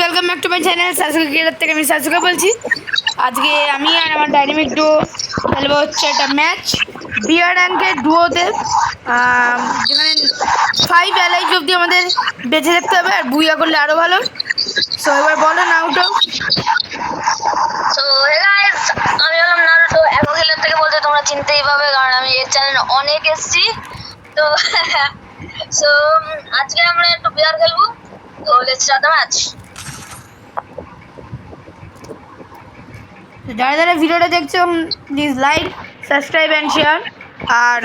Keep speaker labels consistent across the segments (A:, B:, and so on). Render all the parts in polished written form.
A: Welcome back to my channel সাসুকা cricketer থেকে আমি সাসুকা বলছি। আজকে আমি আর আমার ডাইনামিক ডুও খেলবো হচ্ছে একটা ম্যাচ বিয়ার র্যাঙ্কের ডুয়োতে, যেখানে 5 অ্যালাইজ অবধি আমাদের বেঁচে থাকতে হবে, আর বুইয়া করলে আরও ভালো। সো এবার বলো নাউটো।
B: সো হে গাইস, আমি হলাম নারুটো। এখন খেলার থেকে বলতে তোমরা চিনতেই পাবে, কারণ আমি এই চ্যানেলে অনেক এসেছি। তো সো আজকে আমরা একটু বিয়ার খেলবো। তো লেটস স্টার্ট দ্য ম্যাচ।
A: যারা যারা ভিডিওটা দেখছো please like, subscribe and share. আর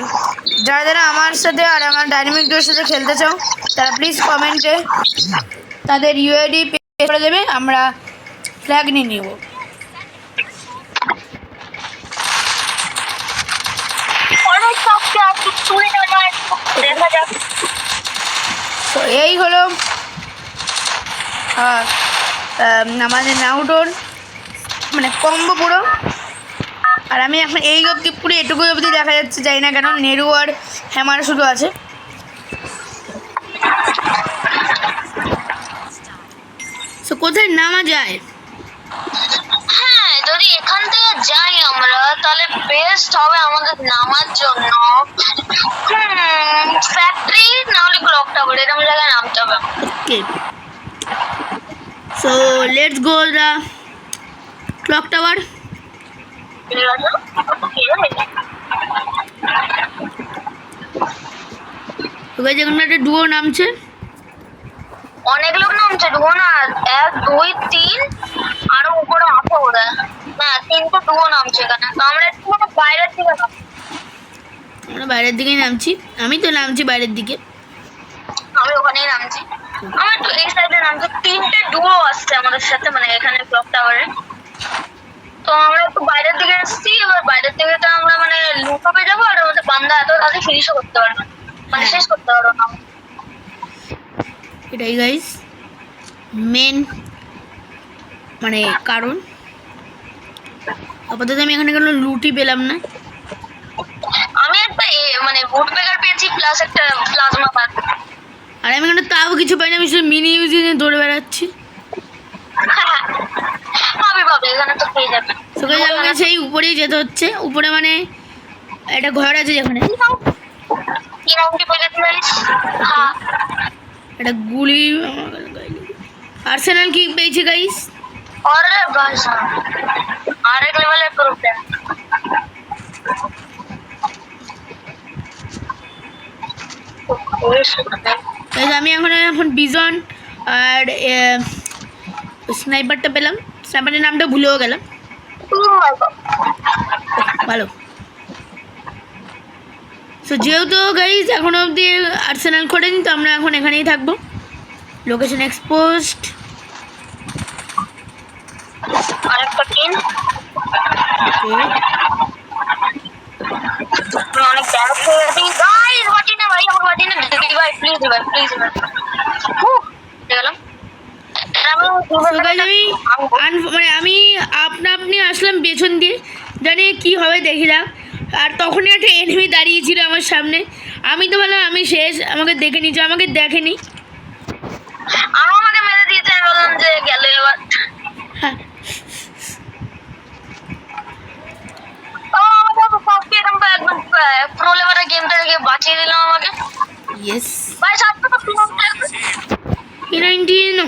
A: যারা যারা আমার সাথে আর আমার ডাইনামিক ডুয়োর সাথে খেলতে চাও তারা প্লিজ কমেন্টে তাদের ইউআইডি পে করে দেবে, আমরা ফ্ল্যাগ নিয়ে নেব। তো এই হলো আমাদের নাউটোর মানে কম্বো পুরো। আর আমি এখন এই অবধি পুরো এটুকুই অবধি দেখা যাচ্ছে, যাই না কেন নেরু আর হ্যামার শুধু আছে। তো কোথায় নামা যায়?
B: হ্যাঁ, যদি এখান থেকে যাই আমরা, তাহলে বেস্ট হবে আমাদের নামার জন্য ফ্যাক্টরি, নাহলে ক্লক টাওয়ার, এরকম জায়গায় নামতে হবে।
A: Okay, so let's go the clock tower. ওই যেখানে একটা ডুয়ো নামছে,
B: অনেক লোক নামছে। ডুবো না, 1 2 3 আরো উপরে আছে ওরা। না, 3টে ডুবো নামছে এখানে। তো আমরা একটু বাইরের দিকে নামবো।
A: আমরা বাইরের দিকেই নামছি, আমি তো নামছি বাইরের দিকে।
B: আমি ওখানেই নামছি। আমি একটু এই সাইডে নামছি। 3টে ডুবো আসছে আমাদের সাথে, মানে এখানে ক্লক টাওয়ারে। তো আমরা একটু বাইরের দিকে এসেছি। এবার বাইরের দিকে তো আমরা মানে লুট হবে যাবো, আর আমাদের বান্দা এত তাড়াতাড়ি ফিনিশও করতে পারবো না, মানে শেষ করতে পারবো না।
A: এটাই গাইস মেন মানে কারণ। আপাতত আমি এখানে কোনো লুটই পেলাম না।
B: আমি একটা মানে বুট ব্যাগার পেয়েছি, প্লাস একটা প্লাজমা পাক।
A: আর আমি এখানে তাও কিছু পাইনি, আমি শুধু মিনি ইউজি নিয়ে দৌড়ে বেড়াচ্ছি।
B: পাবে পাবে, এখানে তো পেয়ে যাবে।
A: তোকে আমাকে সেই উপরেই যেতে হচ্ছে। উপরে মানে একটা ঘর আছে যেখানে
B: কি রাউন্ডে পেয়ে গেছি গাইস। হ্যাঁ,
A: একটা গুলি আর্সেনাল কি পেয়েছে গাইস।
B: আরে ভাই সাহেব, আরেক লেভেলের প্রবলেম।
A: আমি এখন বিজন আর স্নাইপারটা পেলাম। স্নাইপারের নামটা ভুলেও গেলাম। ভালো। সো যেহেতু গাইজ এখনো অবধি আর্সেনাল খোলেনি, তো আমরা এখন এখানেই থাকবো। Location exposed.
B: আরেকটা টিম অনেক ড্যামেজ হয়ে গেছে গাইস। বাঁচি না ভাই, আমার বাঁচি না। ভাই প্লিজ ভাই, প্লিজ ভাই। গেলাম।
A: আমি আপনি আসলাম পেছন দিয়ে, জানি কি হবে দেখি না। আর তখনই একটা এনিমি দাঁড়িয়েছিল আমার সামনে। আমি তো বললাম আমি শেষ, আমাকে দেখে নিয়েছে, আমাকে দেখেনি।
B: আমাকে মেরে দিয়েছে। আমি বললাম যে গেল এবার।
A: হ্যাঁ,
B: একদম প্রো লেভেলের গেমটা থেকে বাঁচিয়ে দিলাম আমাকে।
A: ইয়েস
B: ভাই সাথে তো
A: P19।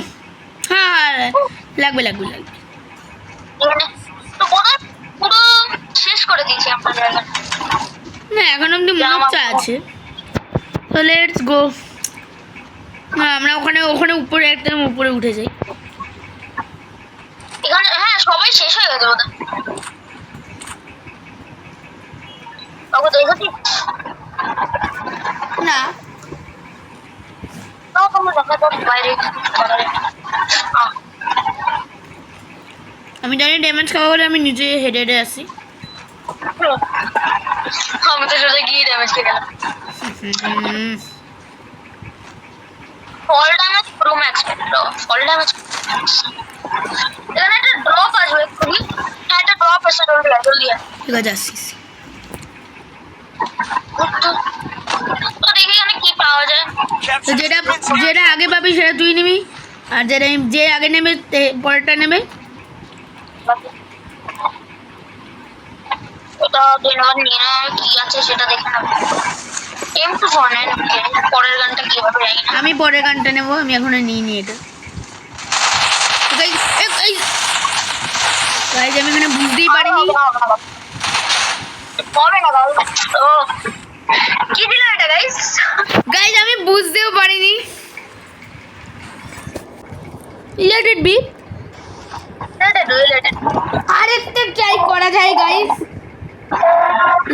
A: হ্যাঁ, লাগবে।
B: এখানে তো পুরো শেষ করে দিয়েছি আমরা জায়গা।
A: না, এখন অব্দি মনোচা আছে। তো লেটস গো। না, আমরা ওখানে উপরে একদম উপরে উঠে যাই।
B: এখানে হ্যাঁ, সবাই শেষ হয়ে গেছে ওদের। ওকে দেখেছি
A: না,
B: তাও তোমরা দেখা যাক বাইরে।
A: আমি জানি ড্যামেজ খাওয়া হলে আমি নিজে হেডে আসি।
B: আমি তো সোজা গিয়ে ড্যামেজ খেয়ে গেলাম। ফল ড্যামেজ, প্রো ম্যাক্স, ফল ড্যামেজ। এখানে একটা ড্রপ আসবে এক্ষুনি। হ্যাঁ, একটা ড্রপ এসে জলদি
A: ঠিক আছে, আসিস।
B: তো দেখি এখানে কি পাওয়া যায়।
A: তো যেটা আগে পাবি সেটা তুই নিবি, আর যে আগে নেবে পরেরটা নেবে।
B: এটা 2 নম্বর নিয়ে নাও, কি আছে সেটা দেখে নাও। M249 পরের গানটা কি হবে জানি না।
A: আমি পরের গানটা নেবো, আমি এখনো নিইনি এটা। গাইজ আমি এখানে বুঝতেই পারিনি।
B: হবে না গাইস। ও কি দিল এটা গাইস?
A: গাইজ আমি বুঝতেও পারিনি। Let it be. আরেকটা ট্রাই করা যায় গাইজ,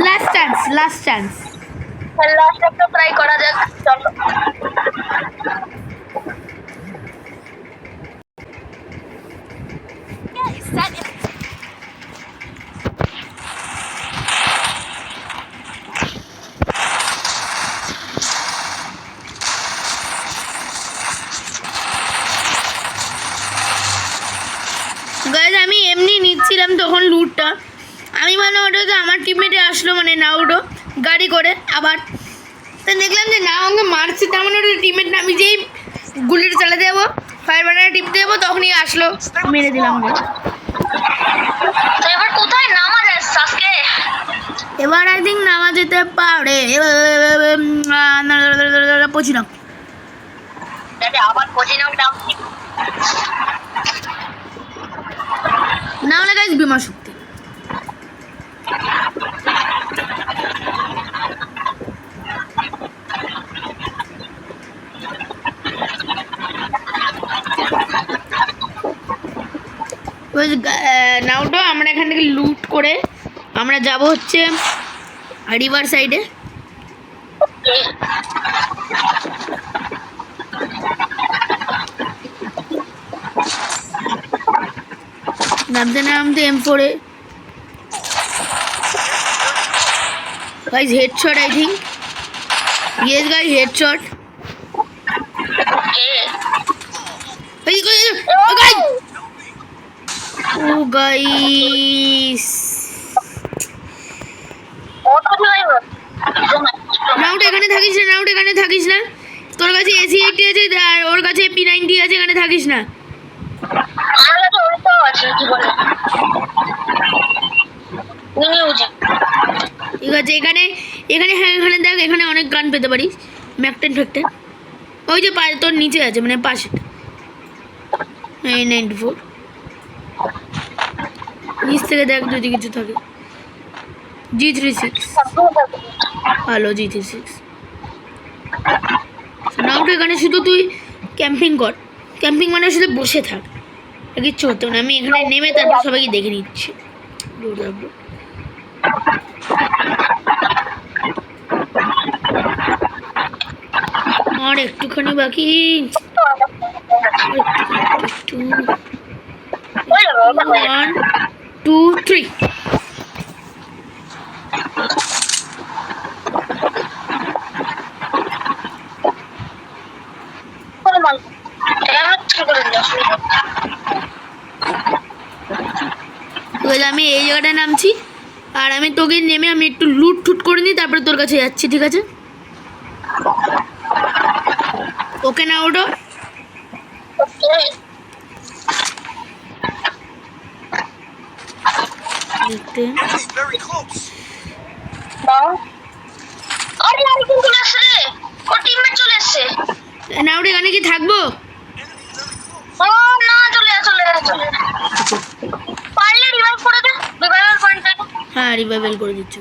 A: লাস্ট চান্স।
B: লাস্ট একটা ট্রাই করা যাক, চলো।
A: গাইজ আমি এমনি নিচ্ছিলাম তখন লুটটা, আমি মানে ওটা তো আমার টিমমেটে আসলো, মানে নাউডো গাড়ি করে আবার, তো দেখলাম যে না আমাকে মারছে, তার মানে ওটা টিমমেট না। আমি যেই গুলিটা চালাতে যাবো, ফায়ার বাটনটা টিপতে যাবো, তখনই আসলো, মেরে দিলাম ওকে।
B: তো এবার কোথায় নামা যায় সাসকে?
A: এবার আই থিঙ্ক নামা যেতে পারে, পৌঁছিলাম।
B: আবার কোচিনাম নাম
A: না হলে গাইজ বিমা শক্তি। নাওটো আমরা এখান থেকে লুট করে আমরা যাব হচ্ছে রিভার সাইডে। নামতে নামতে M4 guys headshot, I think yes guys headshot. Oh guys নাউট এখানে থাকিস না, নাউট এখানে থাকিস না, তোর কাছে AC-80 আছে আর ওর কাছে P90 আছে, এখানে থাকিস না।
B: আমার কাছে ওইটাও আছে, কি বলে
A: ঠিক আছে, এখানে এখানে হ্যাঁ এখানে দেখ, এখানে অনেক গান পেতে পারিস, ম্যাকটেন ফ্যাকটেন। ওই যে তোর নিচে আছে, মানে পাশে A94, নিচ থেকে দেখ যদি কিছু থাকে। G36 ভালো, G36 নাউট এখানে শুধু তুই ক্যাম্পিং কর, ক্যাম্পিং মানে শুধু বসে থাক, কিচ্ছু হতো না। আমি এখানে নেমে তারপর সবাইকে দেখে নিচ্ছি। আর একটুখানি বাকি, 1 2 3। আমি এই জায়গাটায় নামছি, আর আমি তোকে নেমে আমি একটু লুট টুট করে নিই, তারপরে তোর কাছে যাচ্ছি, ঠিক আছে? ওকে না ওটো দেখতে না ওটা এখানে কি থাকবো? হ্যাঁ রিভাইভাল করে দিচ্ছি।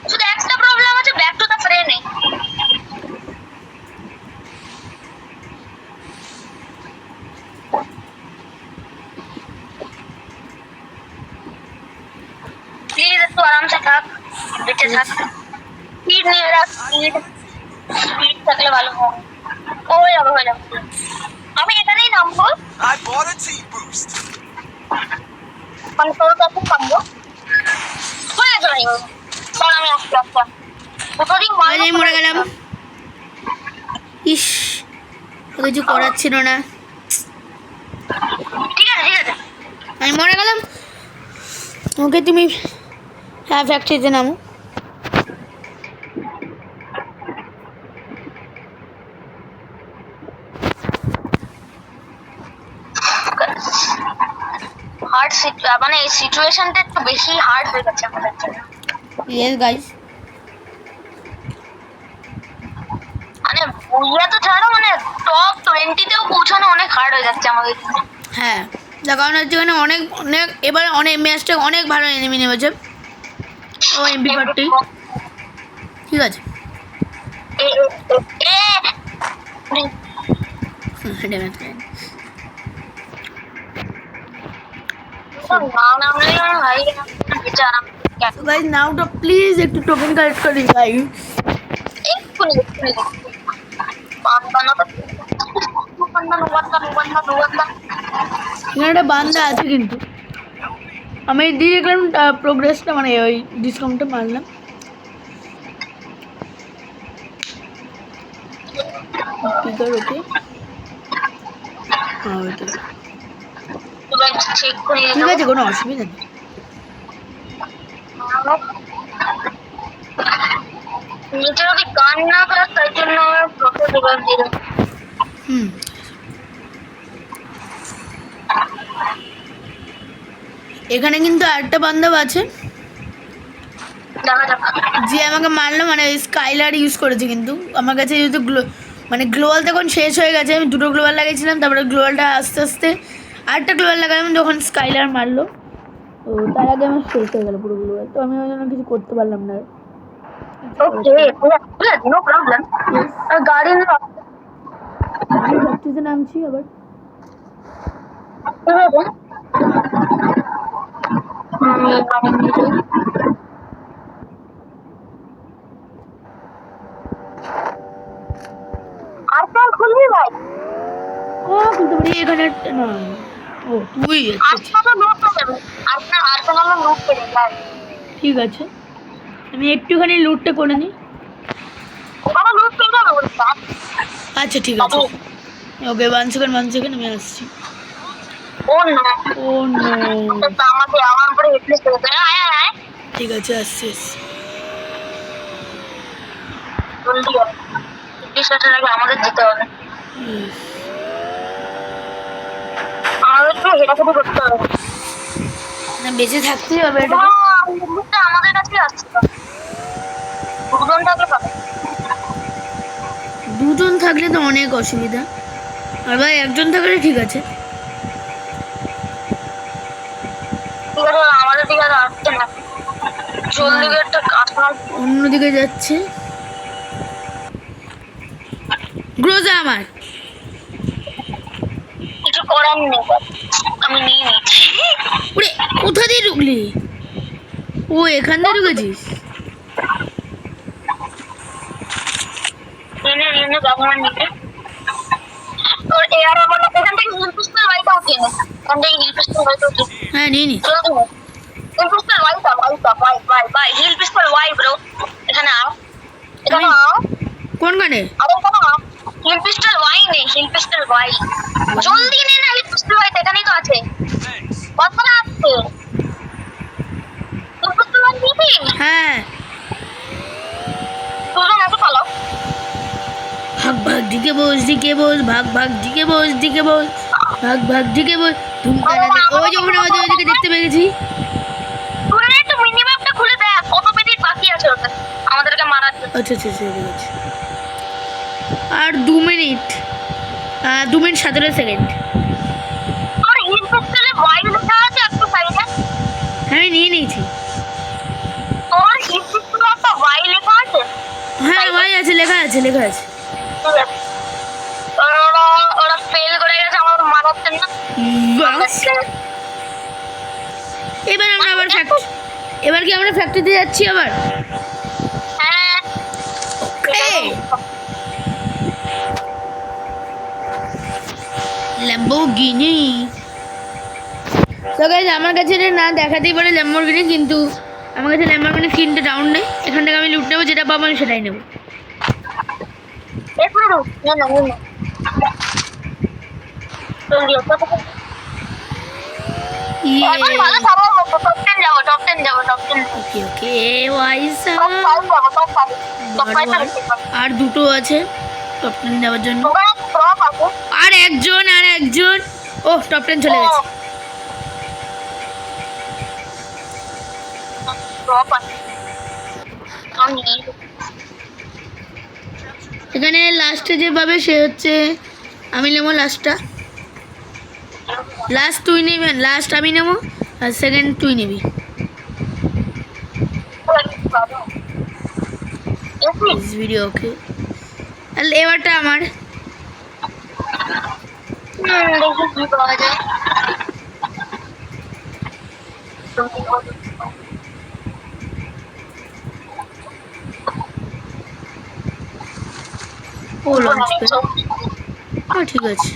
B: শুধু একটা প্রবলেম আছে, ব্যাক টু দ্য ফ্রে নেই। প্লিজ একটু আরামসে থাক, বেঁচে থাক, স্পিড নিয়ে রাখ, স্পিড থাকলে ভালো হয়। হয়ে যাবে। আমি এখানেই নামবো, মানে তোর কাছে নামবো, হয়ে যাবে। চল আমি আসতে আসতে
A: আমি মরে গেলাম। ইস কিছু করার ছিল না,
B: ঠিক আছে
A: আমি মরে গেলাম। ওকে তুমি হ্যাঁ ফ্যাক্টরিতে নামো।
B: বাট মানে এই সিচুয়েশনটা একটু বেশি হার্ড হয়ে গেছে আমাদের জন্য।
A: ইয়েস গাইস,
B: মানে বুইয়া তো ছাড়ো, মানে টপ 20-তেও পৌঁছানো অনেক হার্ড হয়ে যাচ্ছে আমাদের জন্য।
A: হ্যাঁ তার কারণ হচ্ছে এখানে অনেক অনেক এবার অনেক ম্যাচটা অনেক ভালো এনিমি নেমেছে। ও MP40 ঠিক আছে।
B: এ এ
A: ড্যামেজ করে।
B: না না ভাই বেচারা
A: So guys, now to please একটু টোকেন কালেক্ট করি ভাই।
B: এক্ষুনি বান্দানো তো বান্দানো।
A: এখানে একটা বান্দা আছে কিন্তু আমি দিয়ে দেখলাম প্রোগ্রেসটা, মানে ওই ডিসকাউন্টটা মারলাম। স্পিকার ওকে, হ্যাঁ ওইটা
B: চেক করে
A: ঠিক আছে, কোনো অসুবিধা নেই।
B: নিচে যদি গান না করে তাই জন্য ফটো দেবার দিল।
A: হুম এখানে কিন্তু আরেকটা বান্ধব আছে
B: দেখা যাক।
A: যে আমাকে মারলো, মানে স্কাইলার ইউজ করেছে কিন্তু আমার কাছে যেহেতু মানে গ্লোয়াল তখন শেষ হয়ে গেছে, আমি দুটো গ্লোয়াল লাগিয়েছিলাম, তারপরে গ্লোয়ালটা আস্তে আস্তে আরেকটা গ্লোয়াল লাগালাম যখন স্কাইলার মারলো, তো তার আগে আমার শেষ হয়ে গেল পুরো গ্লোয়াল, তো আমি ওই জন্য কিছু করতে পারলাম না।
B: Okay no problem. গাড়ি না
A: আমি প্র্যাকটিসে নামছি আবার।
B: আর কাল খুলবি ভাই?
A: হ্যাঁ খুলতে পারি, এখানে একটা না। ও তুই আচ্ছা
B: আপনারা নোট করবেন, আপনার আর কোনো নোট করে ভাই।
A: ঠিক আছে, আমি একটুখানি লুটটা করে নিই।
B: ওখানে নোট করে দাও বলছা।
A: আচ্ছা ঠিক আছে, ওকে 1 সেকেন্ড আমি আসছি।
B: ও নো
A: ও নো,
B: তো আমাকে আমার উপরে রিপ্লেস করে দাও। আয় আয় আয়
A: ঠিক আছে আসছি।
B: জলদি আয়, 20 আগে আমাদের যেতে হবে। আমাদের তো হেরাফেরি করতে হবে
A: না, বেঁচে থাকতেই হবে এটা।
B: মুখটা আমাদের কাছে আসছে না। দুজন থাকলে পাবে।
A: দুজন থাকলে তো অনেক অসুবিধা, আর ভাই একজন থাকলে ঠিক আছে।
B: ঠিক আছে, আমাদের দিকে আর আসছে না। জলদি একটা আসা
A: অন্যদিকে যাচ্ছে গ্রোজা আমার।
B: কিছু করার নেই, আমি নিয়ে নিচ্ছি।
A: ওরে কোথা দিয়ে ঢুকলি? ও এখান দিয়ে ঢুকেছিস?
B: এনে এনে ব্যবহার নিতে তোর এয়ার আমার এখান থেকে হিল পিস্তল বাইটাও কিনে, এখান থেকে হিল পিস্তল বাইটাও কিনে।
A: হ্যাঁ নিয়ে নি।
B: হিল পিস্তল বাই হিল পিস্তল ওয়াই ব্রো। এখানে আও, এখানে আও।
A: কোনখানে?
B: আরে এখানে আও, হিল পিস্তল ওয়াই নেই, হিল পিস্তল ওয়াই। জলদি নে না, হিল পিস্তল ওয়াই এখানেই তো আছে। কতটা আছে হিল পিস্তল ওয়াই নিবি?
A: হ্যাঁ
B: দুজন আছে পালাও।
A: ভাগ দিকে বস, ভাগ দিকে বস, ভাগ দিকে বস। ওই যে ওইদিকে দেখতে পেয়েছি।
B: তুই একটু মিনি ম্যাপটা খুলে দেখ কত মিনিট বাকি আছে ওটা আমাদেরকে মারার জন্য।
A: আচ্ছা ঠিক আছে, আর 2 মিনিট 17 সেকেন্ড।
B: তোর হিল পিস্তলে ওয়াই লেখা আছে একটু সাইডে।
A: হ্যাঁ আমি নিয়ে নিয়েছি।
B: তোর হিল পিস্তলে একটা ওয়াই লেখা আছে।
A: হ্যাঁ ভাই আছে, লেখা আছে।
B: ঠিক আছে, ওরা ওরা ফেল করে গেছে আমার মারার জন্য।
A: বাস। এবার আমরা আবার এবার কি আমরা ফ্যাক্টরিতে যাচ্ছি আবার?
B: হ্যাঁ
A: ওকে ল্যাম্বোর্গিনি। তো গাইস আমার কাছে এটা না দেখাতেই পারে ল্যাম্বোর্গিনি, কিন্তু আমার কাছে ল্যাম্বোর্গিনি স্ক্রিনটা ডাউন নেই। এখান থেকে আমি লুট নেবো, যেটা পাবো আমি সেটাই নেবো।
B: একটু না না না জলদি আসো। এখন ভালো খাবার মতো টপ 10 যাবো টপ 10।
A: ওকে ওয়াইসা।
B: টপ 5
A: আর দুটো আছে টপ 10 যাওয়ার জন্য।
B: ওখানে ড্রপ আছে।
A: আর একজন ও টপ 10 চলে গেছে।
B: ড্রপ আছে আমি
A: এখানে লাস্টে যে পাবে সে হচ্ছে আমি নেবো লাস্টটা। লাস্ট তুই নেবেন, লাস্ট আমি নেবো আর সেকেন্ড তুই নিবি। ভিডিও ওকে, তাহলে এবারটা আমার।
B: দেখি কি পাওয়া যায়
A: ও লঞ্চ ঠিক আছে।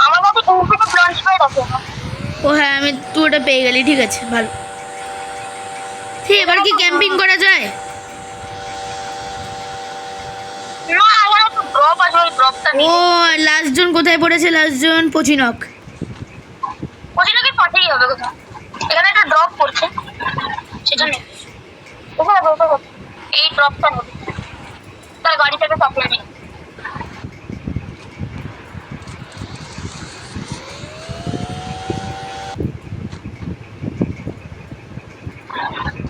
B: আমার কাছে ইনফিনিট লঞ্চ প্যাড আছে
A: ও হ্যাঁ, আমি তুই ওটা পেয়ে গেলি, ঠিক আছে ভালো। ঠিক, এবার কি ক্যাম্পিং করা যায়?
B: না আমার একটা ড্রপ আছে ওই ড্রপটা
A: ও লাস্ট জন কোথায় পড়েছে? লাস্ট জন পচিনক।
B: ওদিকে পাঠিয়ে হবে কোথাও এখানে একটা ড্রপ করছে সেটা নেই ওখানে এই ড্রপটা নেই তার গাড়ি থেকে সাপ্লাই নেই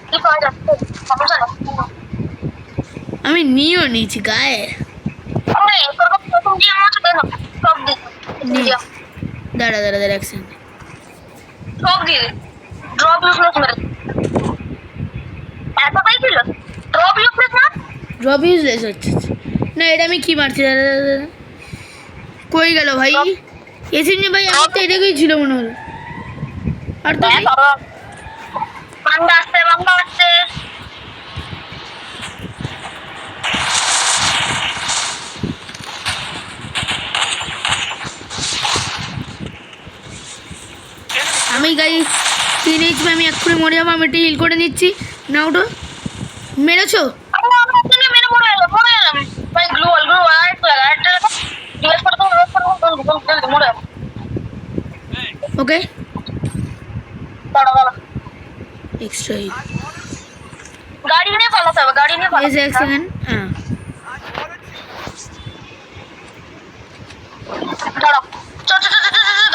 B: কি পাওয়া যাচ্ছে সমস্যা না
A: আমি নিয়েও নিয়েছি গায়ে।
B: আরে তোর কাছে প্রথম যে আমার আছে দেন সব
A: নে।
B: দিয়ে
A: দাঁড়া দাঁড়া দাঁড়া, এক সেকেন্ড।
B: সব দিয়ে ড্রপ ইউজলেস মেরে এতটাই ছিল ড্রপ ইউজলেস না
A: ড্রপ ইউজলেস হচ্ছে না, এটা আমি কি মারছি? দাঁড়া দাঁড়া দাঁড়া, কই গেল ভাই? এসিন ভাই, আমার তো এটাকেই ছিল মনে হলো। আর তো ভাই,
B: বান্দা আসছে
A: আমি গাই 3 এইচপি, আমি এক্ষুনি মরে যাবো। আমি একটা হিল করে নিচ্ছি। না ওটা মেরেছো?
B: মেরে মরে গেলাম ভাই গ্লু আরেকটা ডিভাইস করে তো মরে
A: ওকে,
B: দাঁড়া
A: এক্সট্রা হিল।
B: গাড়ি নিয়ে পালাতে হবে গাড়ি নিয়ে
A: এসে এক সেকেন্ড। হ্যাঁ,
B: দাঁড়াও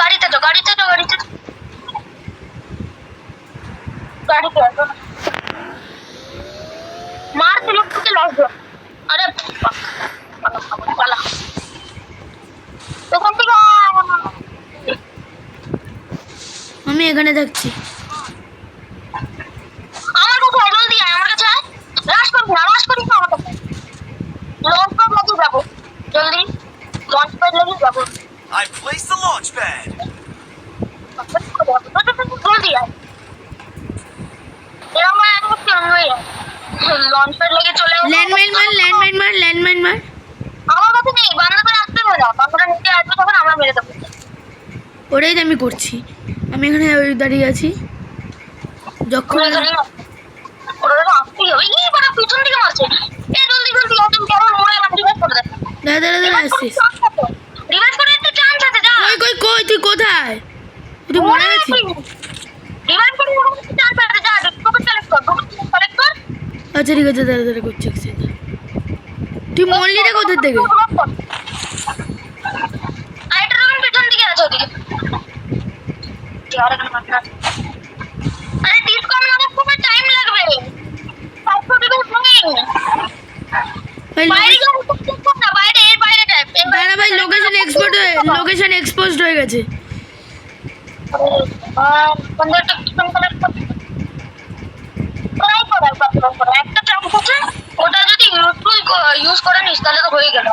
B: গাড়িতে তো মারতে লোককে লস আরে পালা ওখান থেকে
A: আমি এখানে থাকছি।
B: আমার কাছে জলদি আয় আমার কাছে রাশ করিস না আমার কাছে লঞ্চ প্যাড লাগিয়ে যাবো জলদি লঞ্চ প্যাড লাগিয়ে যাবো
C: I placed the launch pad.
B: জলদি আয় এরকম লঞ্চ প্যাড লাগিয়ে চলে
A: ল্যান্ডমাইন মার।
B: আমার কাছে নেই বান্দাটা আসতে হবে না বান্দাটা নিচে আসবে তখন আমরা মেরে দেবো
A: ওটাই তো আমি করছি। আমি এখানে ওই দাঁড়িয়ে আছি। যখন
B: ওরা তো আসতেই হবে এই বাড়া পিছন থেকে মারছে এই জলদি একদম কেমন মরে গেলাম রিভাইভ করে দে
A: দাঁড়া দাঁড়া দাঁড়া আসছিস।
B: রিভাইভ করে একটা চান্স আছে যা
A: কই তুই কোথায়? তুই মরে গেছিস?
B: রিভাইভ করে একটা চান্স আছে যা ডকুমেন্ট কালেক্ট কর
A: আচ্ছা ঠিক আছে, দাঁড়া দাঁড়া করছি এক সেকেন্ড। তুই মল্লিটা কোথার থেকে?
B: আইটার রুম পিছন দিকে আছে ওদিকে আরে ডিসকাউন্ট অনেক সময় টাইম লাগবে তারপর রিভাইভ নেই
A: ভাই
B: বাইরে গিয়ে না বাইরে এর বাইরে টাইপ
A: দাঁড়া ভাই, লোকেশন এক্সপোজড হয়ে গেছে।
B: একটা চান্স আছে ওটা যদি ইউজ করে নিস তাহলে তো হয়ে গেল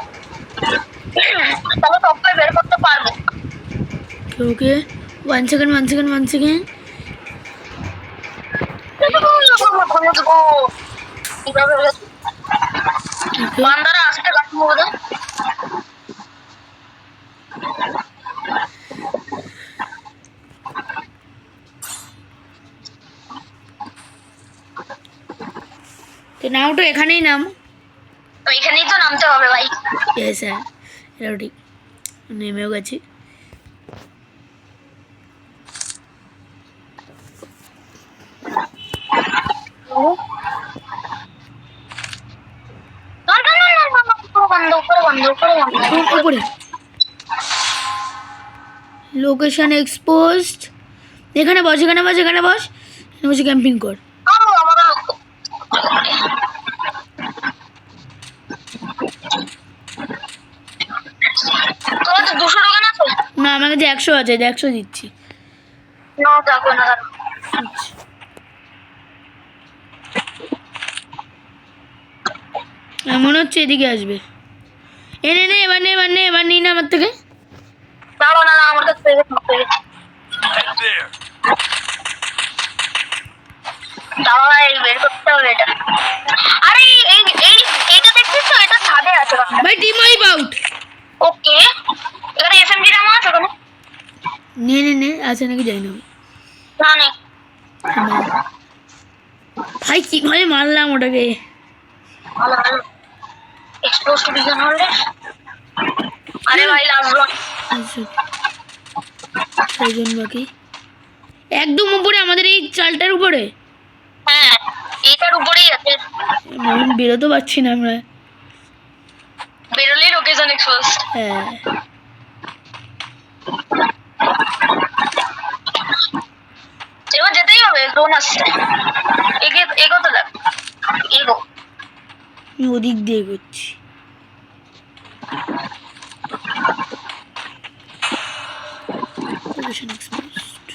B: তাহলে সবটাই বের করতে পারবে
A: ওকে, 1 সেকেন্ড।
B: বান্দারা আসতে গাছ বোধ
A: তো নাও তো এখানেই নাম।
B: তো এখানেই তো নামতে হবে ভাই
A: ইয়েস হ্যাঁ, এটাও ঠিক। নেমেও গেছি। উপরে লোকেশন এক্সপোজড। এখানে বস। বসে ক্যাম্পিং কর।
B: আমাদের লক্ষ্য তোমার তো 200 টোকেন আছে?
A: না আমার কাছে 100 আছে, 100 দিচ্ছি।
B: না থাকবে না।
A: মনে হচ্ছে এদিকে আসবে। নে নে এবার নে এবার নে এবার নিই না আমার থেকে।
B: দাঁড়াও না আমার কাছে পেয়ে গেছে।
C: Head there.
B: দাঁড়াও এই বের করতে হবে এটা। আরে এই এই এইটা দেখছিস তো, এটা ছাদে আছে।
A: ভাই টিম ওয়াইপ আউট।
B: ওকে এখানে এসএমজি নামা আছে কোনো?
A: নে নে নে আছে নাকি জানি না।
B: না নেই।
A: না। ভাই কিভাবে মারলাম ওটাকে।
B: ভালো ভালো এক্সপোজ টু বিগন হলে। আরে ভাই লাস্ট ওয়ান।
A: আচ্ছা 6 জন বাকি। একদম উপরে আমাদের এই চালটার উপরে।
B: হ্যাঁ এইটার উপরেই আছে।
A: বেরোতে পারছি না আমরা।
B: বেরোলেই লোকেশন এক্সপোজ।
A: হ্যাঁ
B: এবার যেতেই হবে, ড্রোন আসছে। এগোতে দেখ, এগো।
A: আমি ওদিক দিয়ে করছি। Location exposed.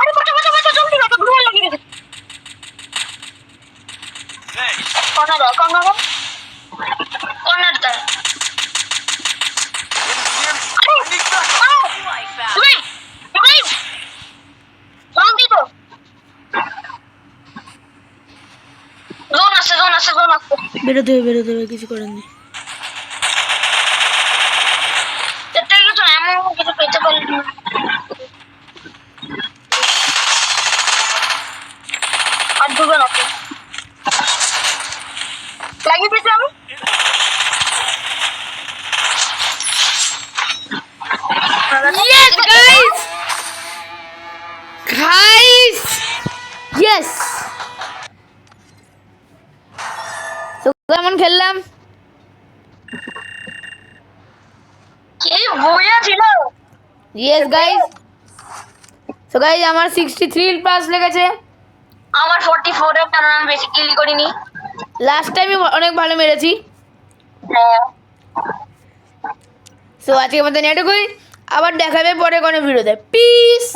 B: আরে বাঁচা বাঁচা বাঁচা, জলদি বাঁচা, ড্রোন লাগিয়ে রেখেছে।
C: Thanks.
B: কর্নারটা
C: Enemy near me. I need backup.
B: জলদি তো। জোন আসছে।
A: বেরোতে হবে কিছু করার নেই।
B: এটা কিছু এমন কিছু পেতে পারলি না। আর দুটো নাকি লাগিয়ে দিয়েছি আমি।
A: Yes guys! Guys! Yes! So কেমন খেললাম?
B: কি বইয়া ছিল।
A: Yes guys! So guys আমার 63 প্লাস লেগেছে।
B: আমার 44 এর কারণ আমি বেশি কিল করিনি।
A: লাস্ট টাইমে অনেক ভালো মেরেছি।
B: হ্যাঁ
A: সো আজকের মতন এটুকুই, আবার দেখাবে পরে কোনো ভিডিওতে। পিস।